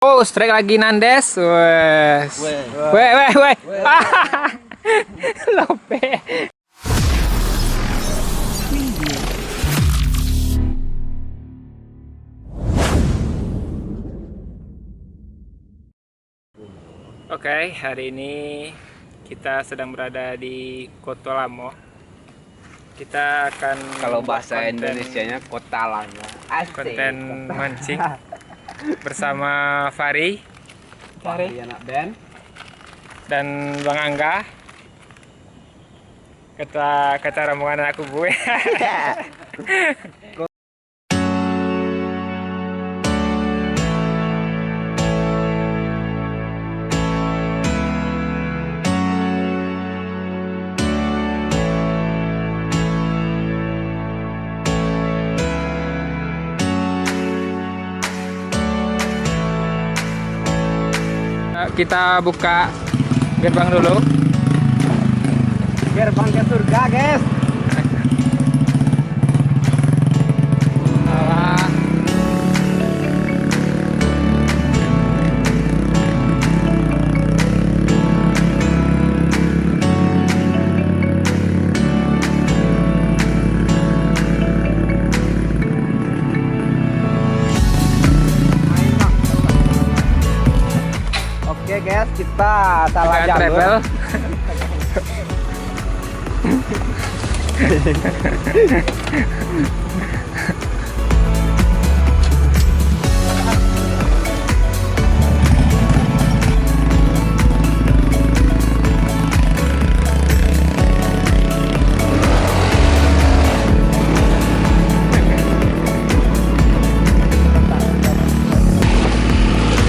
Oh, strike lagi Nandes. Wes. Weh. Lope. Oke, hari ini kita sedang berada di Kota Lamo. Kita akan Kalau bahasa konten- Indonesianya Kota Lamo. Asik. konten mancing bersama Fari Fahri anak band. dan Bang Angga. Kata rombongan aku gue. Kita buka gerbang dulu. Gerbang ke surga, guys. Alah. Oke, guys, kita salah Agak jalur. travel.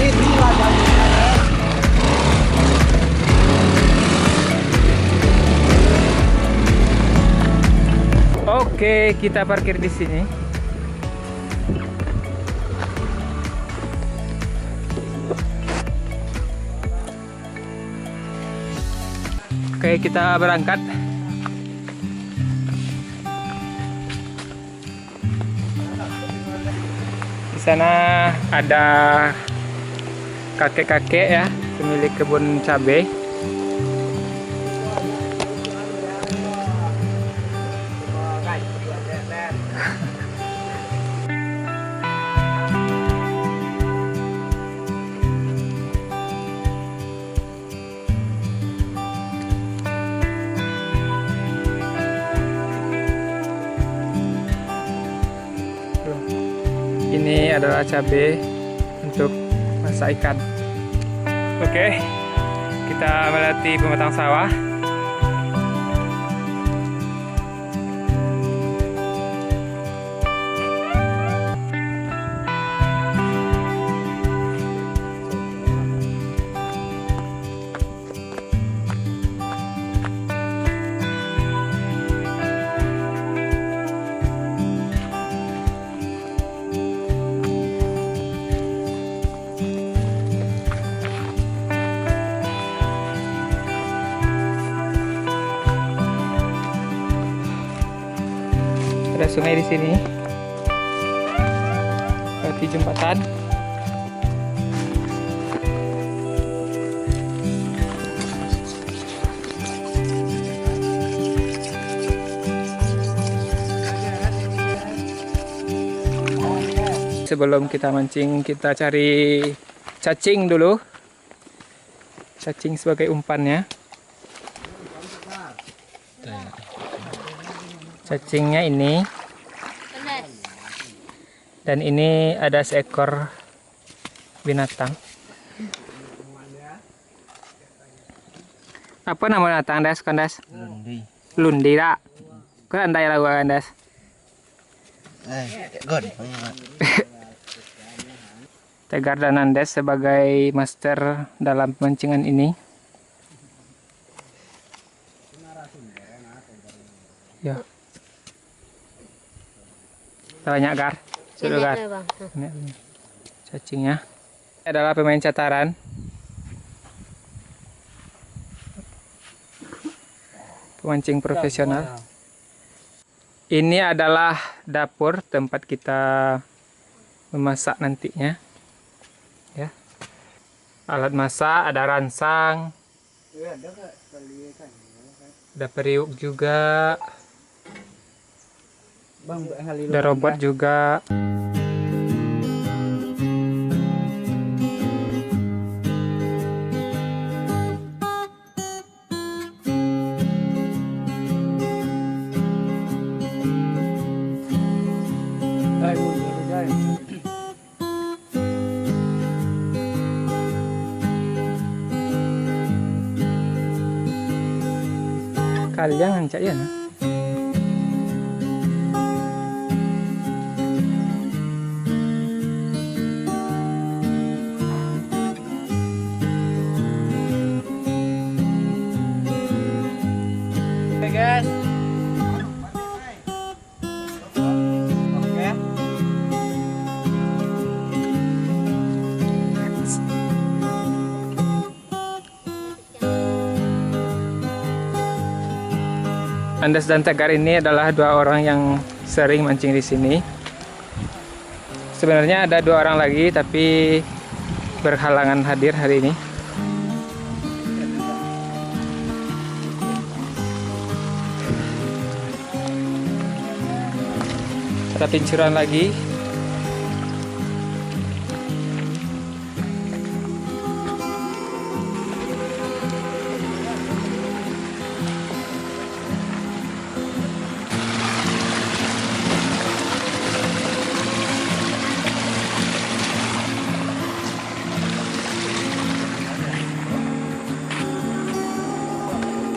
Inilah jalurnya. Oke, kita parkir di sini. Oke, kita berangkat. Di sana ada kakek-kakek ya, pemilik kebun cabai. Ini adalah cabai untuk masak ikan. Oke, kita melewati pematang sawah. Ada sungai di sini. Lewati jembatan. Sebelum kita mancing, kita cari cacing dulu. Cacing sebagai umpannya. Cacingnya ini. Dan ini ada seekor binatang. Apa nama binatang, Das? Kandas? Lundi. Lundi, tak? Kan andai lagu Kandas. God. Tegar dan Andes sebagai master dalam pemancingan ini. Ya. Banyak Gar. Sudah Gar. Ini cacingnya. Ini adalah pemain cataran. Pemancing profesional. Ini adalah dapur tempat kita memasak nantinya. Ya. Alat masak, ada ransang, ada periuk juga, Bang, ada robot juga. Kalian ngancak ya nah? Oke guys. Oke. Andas dan Tegar ini adalah dua orang yang sering mancing di sini. Sebenarnya ada dua orang lagi, tapi berhalangan hadir hari ini. Ada pincuran lagi.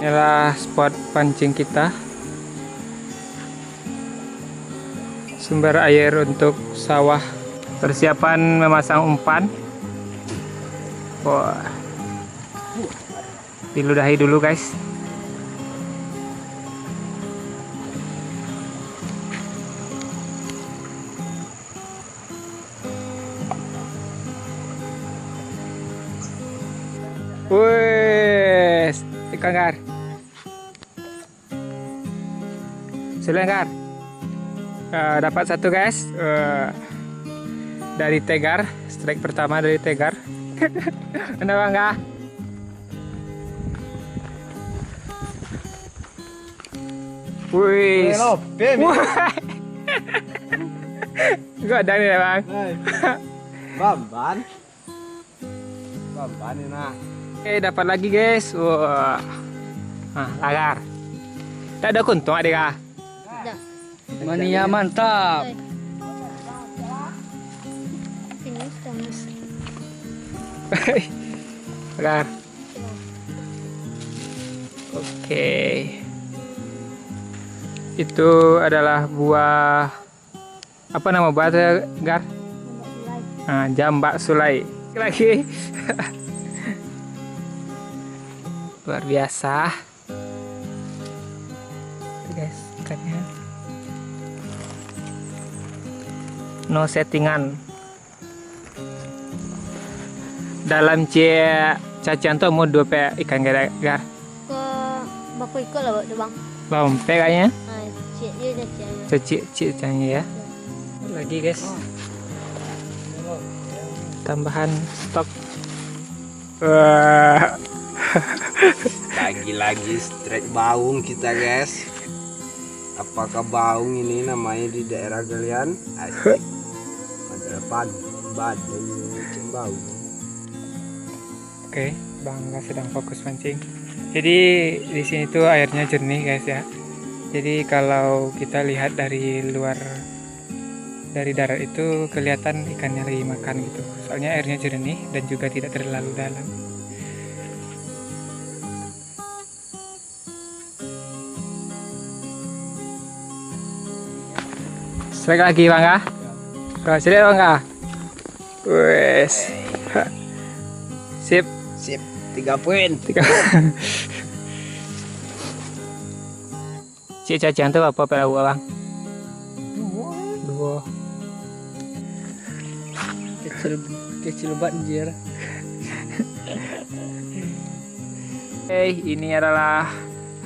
Inilah spot pancing kita. Sumber air untuk sawah. Persiapan memasang umpan. Wah. Diludahi dulu guys. Wih, ikan gar. Selenggar. Dapat satu guys. Dari Tegar, strike pertama dari Tegar. Kenapa enggak? Wih. Enggak ada nih bang. Bamban. Bamban ini nah. Oke, dapat lagi guys. Wah. Nah, lagar. Tak ada kuntung adik ah. Mania mantap. Ini sudah mas. Lagar. Oke. Itu adalah buah apa nama buahnya, Gar? Nah, jambak sulai. Lagi. Luar biasa. Guys, ikannya. No settingan. Dalam cacian tuh mau 2 pe ikan gar. Ke baku ikut lah bang. Lompe kayaknya. Cik dia caciannya. Cicit-cicitnya ya. Lagi guys. Tambahan stok. Wah. Lagi-lagi strike baung kita guys. Apakah baung ini namanya di daerah kalian? Asik. Ada badai baung. Oke, Bangga sedang fokus mancing. Jadi di sini tuh airnya jernih guys ya. Jadi kalau kita lihat dari luar dari darat itu kelihatan ikannya lagi makan gitu. Soalnya airnya jernih dan juga tidak terlalu dalam. Strike lagi Bangga. Sini Bangga. Wes. Sip. Sip, 3 poin. Cik cacian tuh apa pada bang? 2. Kecil banjir. Ini adalah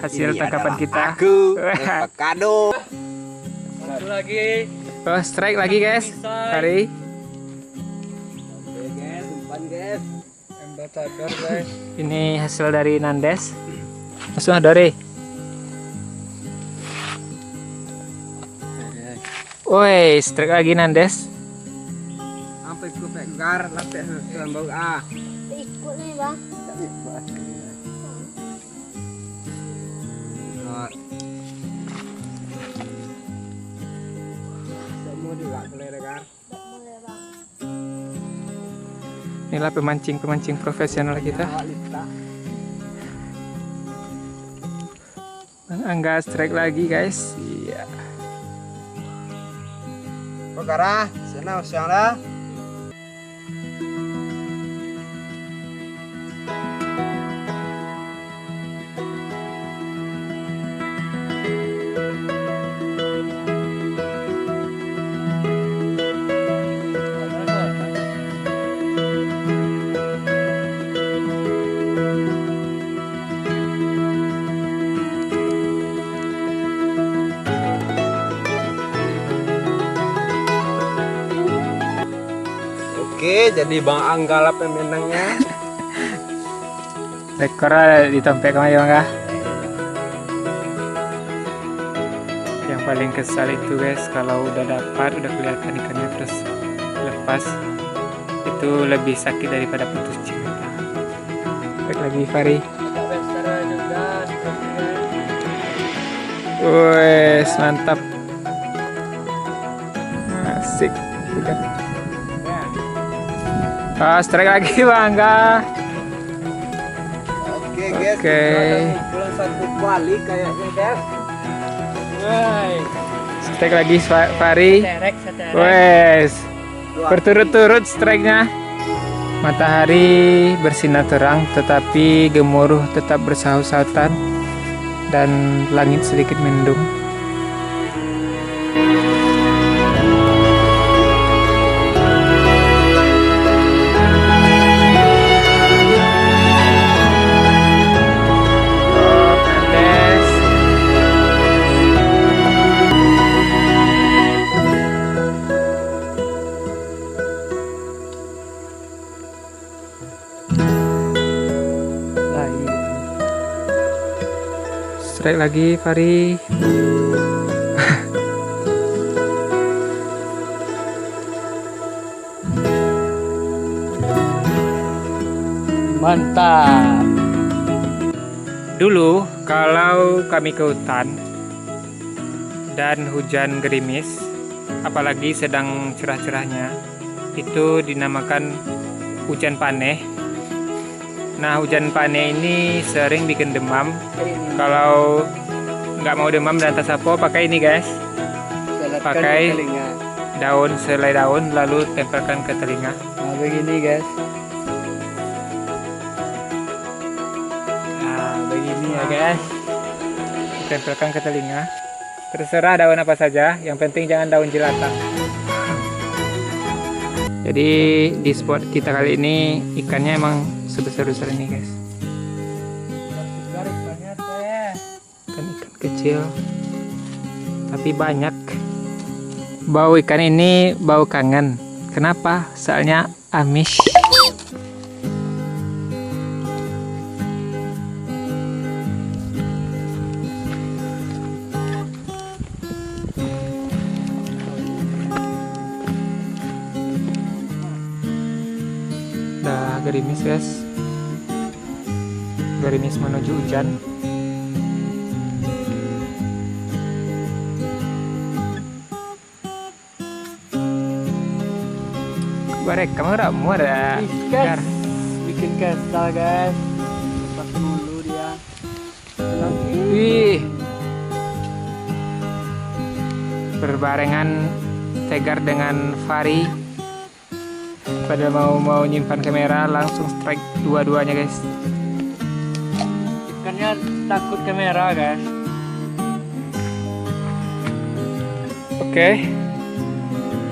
hasil tangkapan kita. Aku avocado. Satu lagi. Oh, strike lagi guys. Hari. Oke guys, umpan guys. Ambassador guys. Ini hasil dari Nandes. Langsung Dore. Woi, strike lagi Nandes. Sampai ku pegar lapis sambau Ikut nih bang. Semua juga boleh kan? Boleh bang. Inilah pemancing profesional kita. Bang Angga strike lagi guys. Iya. Pegara, sana siang dah. Oke, jadi Bang Angga lah pemenangnya. Rekornya ditompek sama ya Bang ya. Yang paling kesal itu guys, kalau udah dapat, udah kelihatan ikannya terus lepas, itu lebih sakit daripada putus cinta. Baik lagi Fari. Ambassador juga. Wes, mantap. Asik. Strike lagi Bang Angga. Oke guys, Oke. kita udah ngumpulin satu kali kayaknya guys. Woi. Strike lagi Fari. Seterek. Wes. Berturut-turut strike-nya. Matahari bersinar terang tetapi gemuruh tetap bersaut-sautan dan langit sedikit mendung. Strike lagi Fari. Mantap. Dulu kalau kami ke hutan dan hujan gerimis, apalagi sedang cerah-cerahnya, itu dinamakan hujan paneh. Nah, hujan paneh ini sering bikin demam. Kalau nggak mau demam dan tak sapo, pakai ini guys. Pakai daun, selai daun, lalu tempelkan ke telinga. Nah, begini guys. Nah, begini ya guys. Tempelkan ke telinga. Terserah daun apa saja, yang penting jangan daun jelatang. Jadi di spot kita kali ini ikannya emang sebesar-besar ini guys. Ikan kecil tapi banyak. Bau ikan ini bau kangen. Kenapa? Soalnya amis. Udah gerimis guys. Gerimis menuju hujan. Barek, kamu udah mau ada Guys, bikin kesal guys. Lepas dulu dia. Wih, berbarengan Tegar dengan Fari. Pada mau nyimpan kamera, langsung strike dua-duanya guys. Ikannya takut kamera guys. Oke.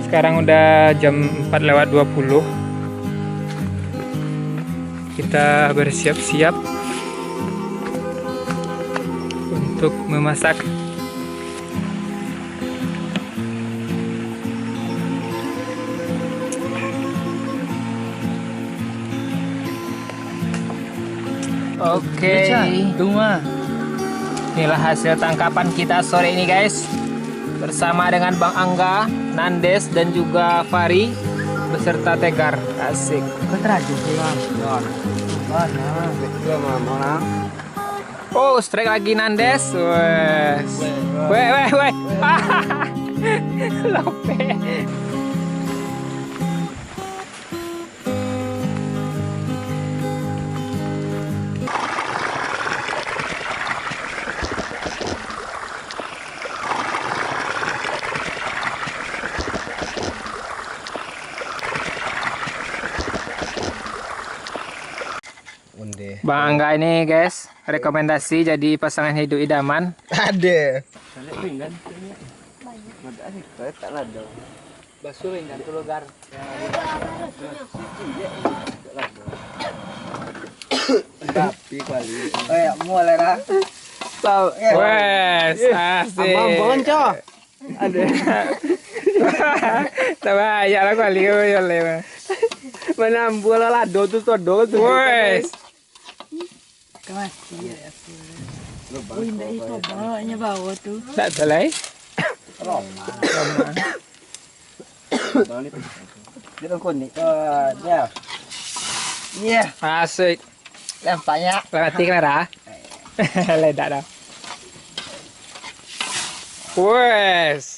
Sekarang udah jam 4:20. Kita bersiap-siap untuk memasak. Oke. Tunggu. Inilah hasil tangkapan kita sore ini guys. Bersama dengan Bang Angga, Nandes dan juga Fari beserta Tegar. Asik. Keteraju pulang. Mana? Betul mana? Oh, strike lagi Nandes. Wes. Weh. Lope. Unde. Bang Angga ini guys, rekomendasi jadi pasangan hidup idaman. Ada. Basurin kan tuh logar. Tapi kali. Mulai lah. Wes, asik. Abang bonco. Ada. Coba ya lah kali yo le. Menambu lah do tu do. Wes. Wih, ndak itu bawanya bawa tuh. Tak selai. Dia kuning. Dia. Iya, Asik. nampaknya. Mati kan dah. Ledak dah. Wes.